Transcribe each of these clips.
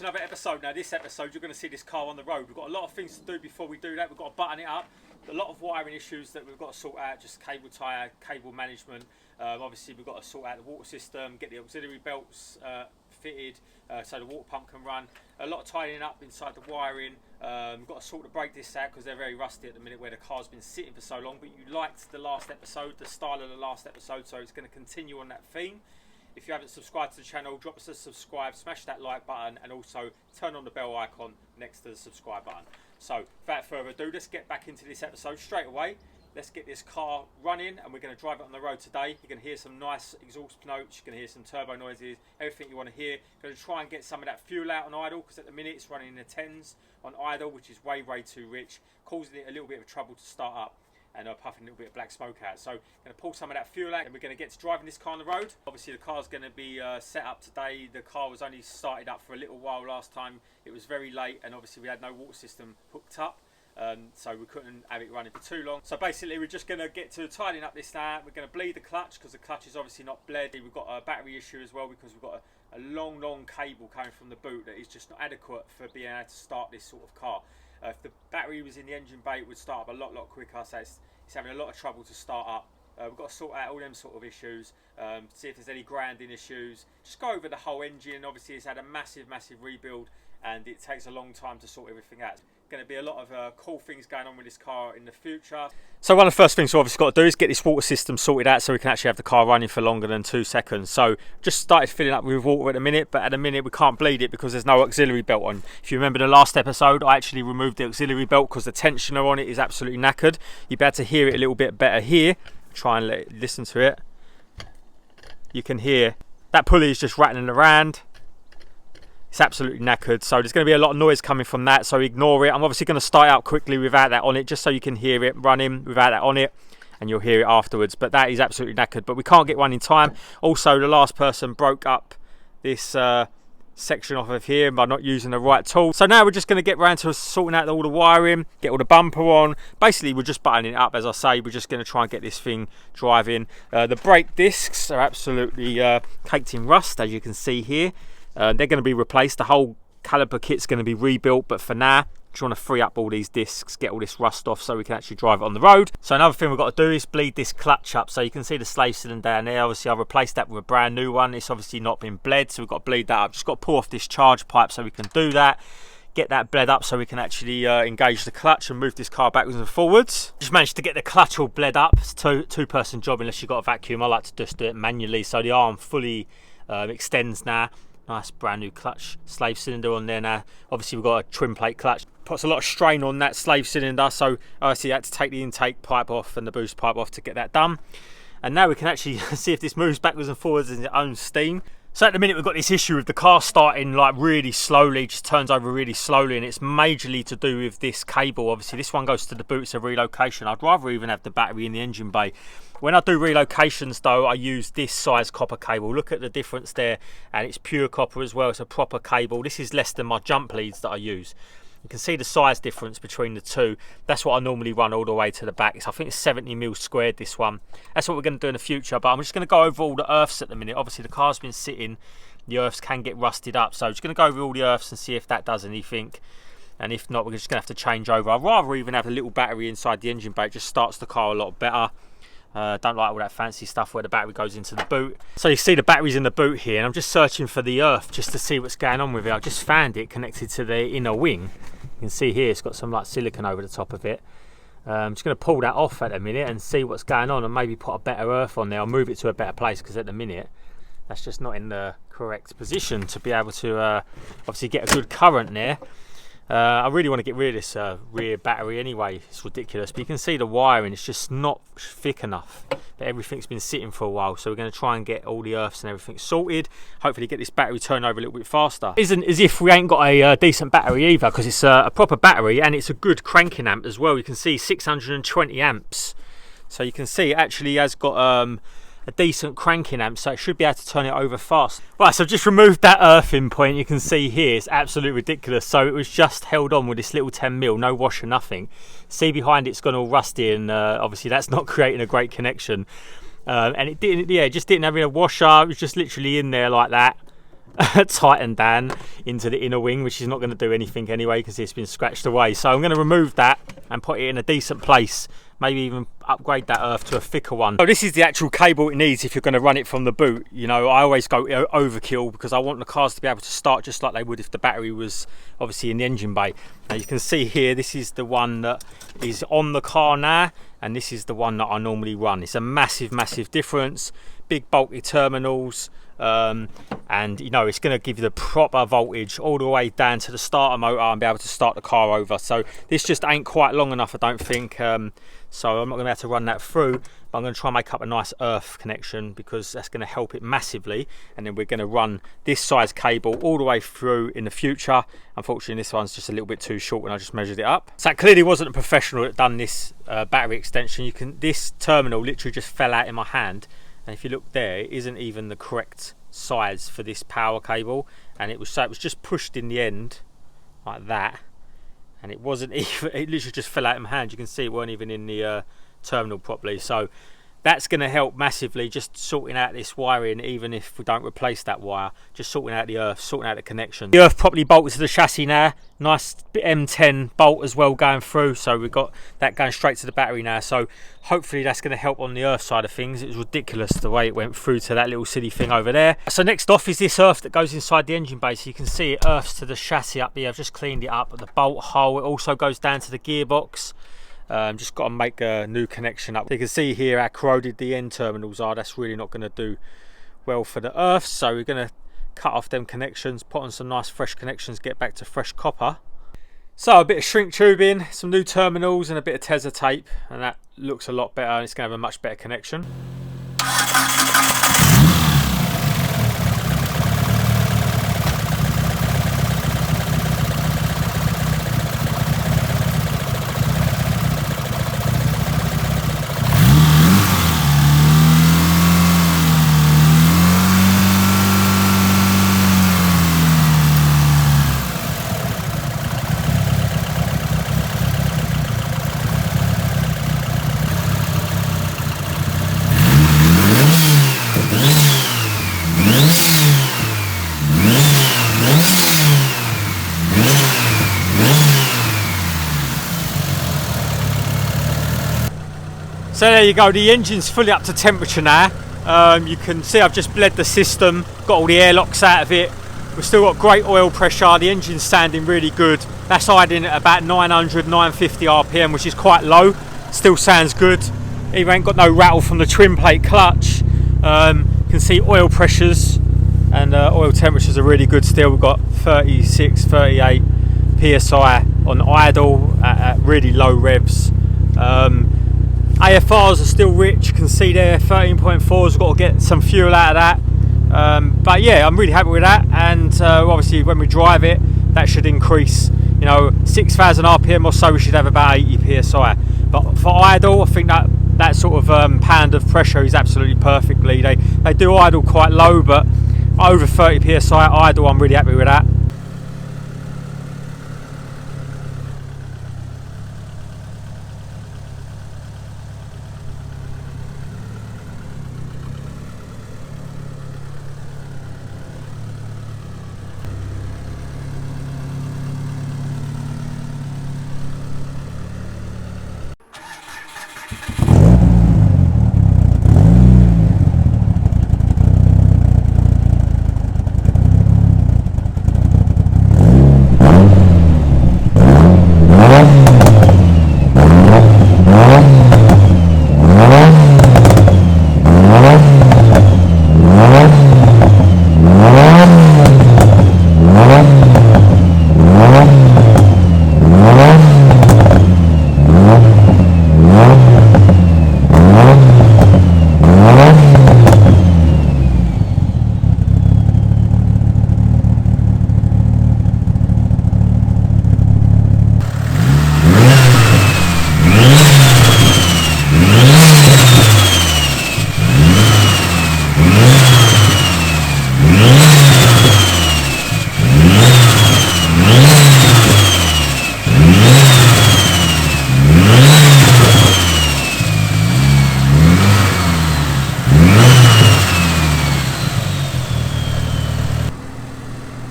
to another episode. Now this episode you're going to see this car on the road. We've got a lot of things to do before we do that. We've got to button it up. A lot of wiring issues that we've got to sort out, just cable tie, cable management. Obviously we've got to sort out the water system, get the auxiliary belts fitted so the water pump can run. A lot of tidying up inside the wiring. We've got to sort the brake discs out because they're very rusty at the minute where the car's been sitting for so long. But you liked the last episode, the style of the last episode, so it's going to continue on that theme. If you haven't subscribed to the channel, drop us a subscribe, smash that like button, and also turn on the bell icon next to the subscribe button. So without further ado, let's get back into this episode straight away. Let's get this car running, and we're going to drive it on the road today. You're going to hear some nice exhaust notes, you're going to hear some turbo noises, everything you want to hear. Going to try and get some of that fuel out on idle, because at the minute it's running in the 10s on idle, which is way too rich, causing it a little bit of trouble to start up, and puffing a little bit of black smoke out. So I'm going to pull some of that fuel out, and we're going to get to driving this car on the road. Obviously the car's going to be set up today. The car was only started up for a little while last time. It was very late, and obviously we had no water system hooked up. So we couldn't have it running for too long. So basically we're just going to get to tidying up this now. We're going to bleed the clutch because the clutch is obviously not bled. We've got a battery issue as well because we've got a long cable coming from the boot that is just not adequate for being able to start this sort of car. If the battery was in the engine bay, it would start up a lot quicker. So it's having a lot of trouble to start up. We've got to sort out all them sort of issues, see if there's any grounding issues. Just go over the whole engine. Obviously it's had a massive rebuild, and it takes a long time to sort everything out. Going to be a lot of cool things going on with this car in the future. So one of the first things we've obviously got to do is get this water system sorted out so we can actually have the car running for longer than 2 seconds. So just started filling up with water at the minute, but at the minute we can't bleed it because there's no auxiliary belt on. If you remember the last episode, I actually removed the auxiliary belt because the tensioner on it is absolutely knackered. You'll be able to hear it a little bit better here. Try and listen to it. You can hear that pulley is just rattling around. It's absolutely knackered, so there's going to be a lot of noise coming from that, so ignore it. I'm obviously going to start out quickly without that on it, just so you can hear it running without that on it, and you'll hear it afterwards. But that is absolutely knackered, but we can't get one in time. Also, the last person broke up this section off of here by not using the right tool. So now we're just going to get around to sorting out all the wiring, get all the bumper on. Basically, we're just buttoning it up, as I say. We're just going to try and get this thing driving. The brake discs are absolutely caked in rust, as you can see here. They're going to be replaced. The whole caliper kit's going to be rebuilt, but for now just want to free up all these discs, get all this rust off so we can actually drive it on the road. So another thing we've got to do is bleed this clutch up. So you can see the slave cylinder down there. Obviously I've replaced that with a brand new one. It's obviously not been bled, so we've got to bleed that up. Just got to pull off this charge pipe so we can do that, get that bled up so we can actually engage the clutch and move this car backwards and forwards. Just managed to get the clutch all bled up. It's a two-person job unless you've got a vacuum. I like to just do it manually, so the arm fully extends now. Nice brand new clutch slave cylinder on there now. Obviously we've got a trim plate clutch. Puts a lot of strain on that slave cylinder, so obviously I had to take the intake pipe off and the boost pipe off to get that done. And now we can actually see if this moves backwards and forwards in its own steam. So at the minute we've got this issue with the car starting like really slowly, just turns over really slowly, and it's majorly to do with this cable. Obviously this one goes to the boot, it's a relocation. I'd rather even have the battery in the engine bay. When I do relocations though, I use this size copper cable. Look at the difference there, and it's pure copper as well. It's a proper cable. This is less than my jump leads that I use. You can see the size difference between the two. That's what I normally run all the way to the back. I think it's 70 mil squared, this one. That's what we're going to do in the future, but I'm just going to go over all the earths at the minute. Obviously the car's been sitting, the earths can get rusted up, so I'm just going to go over all the earths and see if that does anything. And if not, we're just going to have to change over. I'd rather even have a little battery inside the engine bay. It just starts the car a lot better. Don't like all that fancy stuff where the battery goes into the boot. So you see the battery's in the boot here, and I'm just searching for the earth just to see what's going on with it. I just found it connected to the inner wing. You can see here it's got some like silicone over the top of it. I'm just going to pull that off at a minute and see what's going on, and maybe put a better earth on there. I'll move it to a better place because at the minute that's just not in the correct position to be able to obviously get a good current there. I really want to get rid of this rear battery anyway. It's ridiculous, but you can see the wiring, it's just not thick enough. But everything's been sitting for a while, so we're going to try and get all the earths and everything sorted. Hopefully get this battery turned over a little bit faster. It isn't as if we ain't got a decent battery either, because it's a proper battery and it's a good cranking amp as well. You can see 620 amps, so you can see it actually has got a decent cranking amp, so it should be able to turn it over fast. Right, so I've just removed that earthing point. You can see here it's absolutely ridiculous. So it was just held on with this little 10mm, no wash or nothing. See behind it's gone all rusty, and obviously that's not creating a great connection. And it didn't, yeah, it just didn't have a washer. It was just literally in there like that. tightened down into the inner wing, which is not going to do anything anyway because it's been scratched away. So I'm going to remove that and put it in a decent place, maybe even upgrade that earth to a thicker one. So this is the actual cable it needs if you're going to run it from the boot. You know, I always go overkill because I want the cars to be able to start just like they would if the battery was obviously in the engine bay. Now you can see here, this is the one that is on the car now, and this is the one that I normally run. It's a massive difference. Big bulky terminals, and you know, it's going to give you the proper voltage all the way down to the starter motor and be able to start the car over. So this just ain't quite long enough, I don't think, so I'm not going to have to run that through, but I'm going to try and make up a nice earth connection because that's going to help it massively. And then we're going to run this size cable all the way through in the future. Unfortunately this one's just a little bit too short when I just measured it up. So that clearly wasn't a professional that done this battery extension. This terminal literally just fell out in my hand. And if you look there, it isn't even the correct size for this power cable, and it was just pushed in the end like that, and it wasn't even, it literally just fell out in my hand. You can see it weren't even in the terminal properly. So that's going to help massively, just sorting out this wiring. Even if we don't replace that wire, just sorting out the earth, sorting out the connection. The earth properly bolted to the chassis now. Nice M10 bolt as well going through, so we've got that going straight to the battery now. So hopefully that's going to help on the earth side of things. It was ridiculous the way it went through to that little silly thing over there. So next off is this earth that goes inside the engine bay. So you can see it earths to the chassis up here. I've just cleaned it up at the bolt hole. It also goes down to the gearbox. Just got to make a new connection up. You can see here how corroded the end terminals are. That's really not going to do well for the earth, so we're going to cut off them connections, put on some nice fresh connections, get back to fresh copper. So a bit of shrink tubing, some new terminals and a bit of Tezza tape, and that looks a lot better, and it's going to have a much better connection. So there you go, the engine's fully up to temperature now. You can see I've just bled the system, got all the airlocks out of it. We've still got great oil pressure, the engine's sounding really good. That's idling at about 900, 950 RPM, which is quite low. Still sounds good. Even ain't got no rattle from the trim plate clutch. You can see oil pressures and oil temperatures are really good still. We've got 36, 38 PSI on idle at really low revs. AFRs are still rich, you can see there 13.4's got to get some fuel out of that, but yeah, I'm really happy with that. And obviously when we drive it, that should increase, you know, 6,000 RPM or so, we should have about 80 PSI. But for idle, I think that sort of pound of pressure is absolutely perfectly. They do idle quite low, but over 30 PSI idle, I'm really happy with that.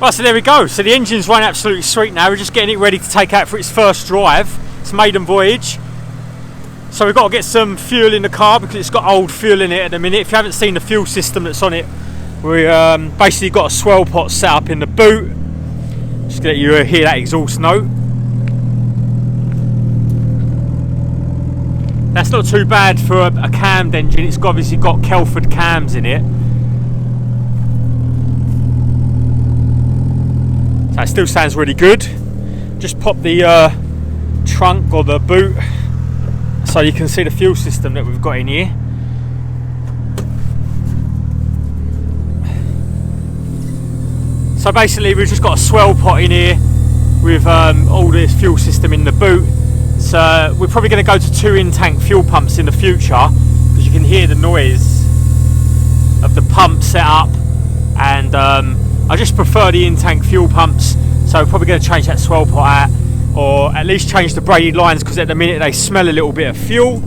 Right, so there we go. So the engine's run absolutely sweet now. We're just getting it ready to take out for its first drive. It's maiden voyage. So we've got to get some fuel in the car because it's got old fuel in it at the minute. If you haven't seen the fuel system that's on it, we basically got a swirl pot set up in the boot. Just to let you hear that exhaust note. That's not too bad for a cammed engine. It's obviously got Kelford cams in it. So it still sounds really good. Just pop the trunk or the boot so you can see the fuel system that we've got in here. So basically we've just got a swirl pot in here with all this fuel system in the boot. So we're probably going to go to 2 in-tank fuel pumps in the future because you can hear the noise of the pump set up, and I just prefer the in-tank fuel pumps, so we're probably going to change that swirl pot out, or at least change the braided lines because at the minute they smell a little bit of fuel.